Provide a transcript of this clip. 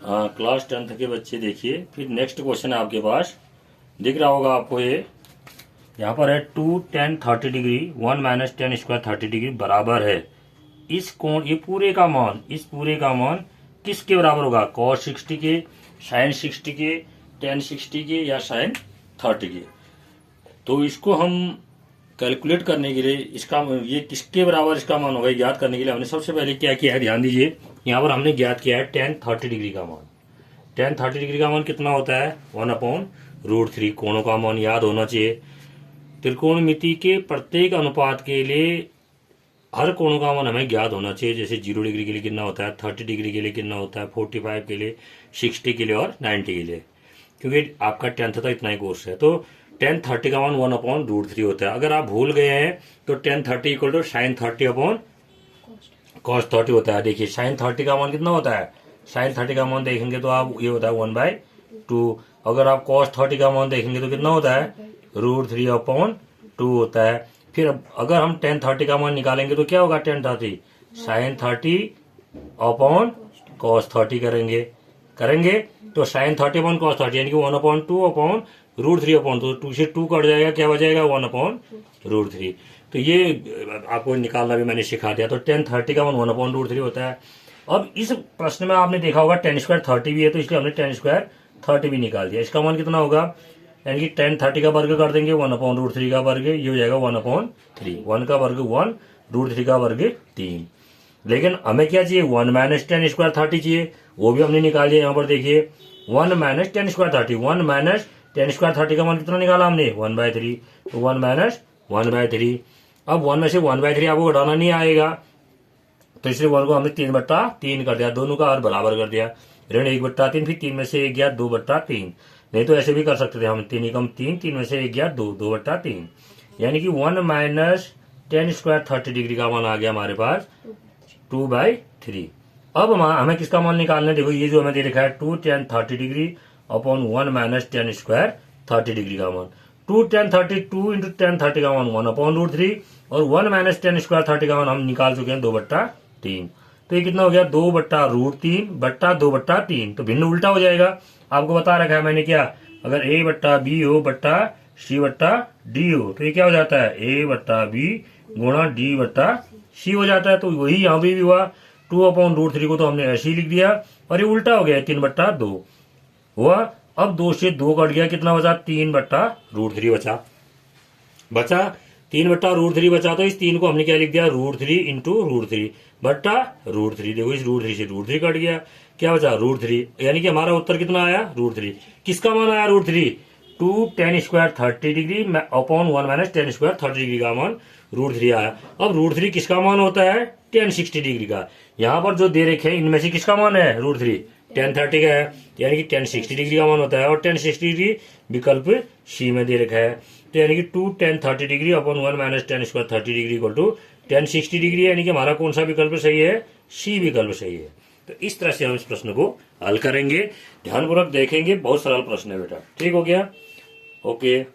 हाँ, class 10th के बच्चे देखिए, फिर नेक्स्ट क्वेश्चन है आपके पास, दिख रहा होगा आपको ये। यहाँ पर है 2 tan 30 degree 1 minus tan square 30 degree बराबर है इस कोण, ये पूरे का मान, इस पूरे का मान किसके बराबर होगा? cos 60 के, sin 60 के, tan 60 के या sin 30 के। तो इसको हम कैलकुलेट करने के लिए, इसका ये किसके बराबर इसका मान होगा ज्ञात करने के लिए हमने सबसे पहले क्या किया है, ध्यान दीजिए। यहाँ पर हमने ज्ञात किया है tan 30 डिग्री का मान। tan 30 डिग्री का मान कितना होता है? 1/√3। कोणों का मान याद होना चाहिए। त्रिकोणमिति के प्रत्येक अनुपात के लिए हर कोणों का मान हमें ज्ञात होना चाहिए। जैसे 0 डिग्री के लिए कितना होता है, 30 डिग्री के लिए कितना होता है, 45 के लिए, 60 के लिए और 90 के लिए, क्योंकि आपका 10th तक इतना ही कोर्स है। तो tan 30 का मान 1/√3 होता है। अगर आप भूल गए हैं तो tan 30 equal to sin 30/cos 30 होता है। देखिए sin 30 का मान कितना होता है? sin 30 का मान देखेंगे तो आप ये होता है 1/2। अगर आप cos 30 का मान देखेंगे तो कितना होता है? √3/2 होता है। फिर अगर हम tan 30 का मान निकालेंगे तो क्या होगा? tan 30 sin 30/cos 30 करेंगे तो sin 30/cos 30 यानी कि 1/2/√3/2। 2 से 2 कट जाएगा, क्या बचेगा? 1/√3। तो ये आपको निकालना भी मैंने सिखा दिया। तो tan 30 का मान 1/√3 होता है। अब इस प्रश्न में आपने देखा होगा tan स्क्वायर 30 भी है, तो इसलिए हमने tan स्क्वायर 30 भी निकाल दिया। इसका मान कितना होगा? यानी कि tan 30 का वर्ग कर देंगे, 1/√3 का वर्ग, ये हो जाएगा 1/3। 1 का वर्ग 1, √3 का वर्ग 3। लेकिन हमें क्या चाहिए? 1 माइनस टेन स्क्वायर 30 चाहिए, वो भी हमने निकाल दिया। यहाँ पर देखिए 1 minus tan square 30, 1 minus tan square 30 का मान कितना निकाला हमने? 1/3। तो 1 माइनस 1/3। अब 1 में से 1/3 आपको घटाना नहीं आएगा, तो इसलिए 1 को हमने 3/3 कर दिया, दोनों का हर बराबर कर दिया। ऋण 1/3, फिर 3 में से 1 गया 2/3। नहीं तो ऐसे भी कर सकते थे हम, 3 एकम 3, 3 में से 1 गया 2, 2/3। यानी कि 1 माइनस टेन स्क्वायर 30 डिग्री का मान आ गया हमारे पास 2/3। अब हमें किसका मान निकालना है? देखो ये जो हमें दे रखा है 2 tan 30 degree upon 1 minus tan square 30 degree का मान। 2 tan 30, 2 इंटू tan 30 का मान 1/√3 और 1 माइनस टेन स्क्वायर 30 का मान हम निकाल चुके हैं 2/3। तो ये कितना हो गया? 2/√3/2/3। तो भिन्न उल्टा हो जाएगा। आपको बता रखा है मैंने क्या, अगर a/b हो बट्टा c/d हो तो ये क्या हो जाता है? a/b गुणा d/c हो जाता है। तो वही यहाँ भी हुआ, 2/√3 को तो हमने ऐसे ही लिख दिया और ये उल्टा हो गया 3/2 हुआ। अब 2 से 2 कट गया, कितना बचा? 3/√3 बचा 3/√3 बचा। तो इस 3 को हमने क्या लिख दिया? √3 इंटू √3/√3। देखो इस √3 से √3 कट गया, क्या बचा? √3। यानी कि हमारा उत्तर कितना आया? √3। किसका मान आया? √3। 2 tan square 30 degree upon 1 minus tan square 30 degree का मान √3 आया। अब √3 किसका मान होता है? tan 60 डिग्री का। यहाँ पर जो दे रखे हैं इनमें से किसका मान है? √3 tan 30 का है, यानी कि tan 60 डिग्री का मान होता है। और tan 60 डिग्री विकल्प सी में दे रखा है। तो यानी कि 2 tan 30 degree upon 1 minus tan square 30 degree equal to tan 60 degree. यानी कि हमारा कौन सा विकल्प सही है? सी विकल्प सही है। तो इस तरह से हम इस प्रश्न को हल करेंगे। ध्यानपूर्वक देखेंगे, बहुत सरल प्रश्न है बेटा। ठीक हो गया? ओके।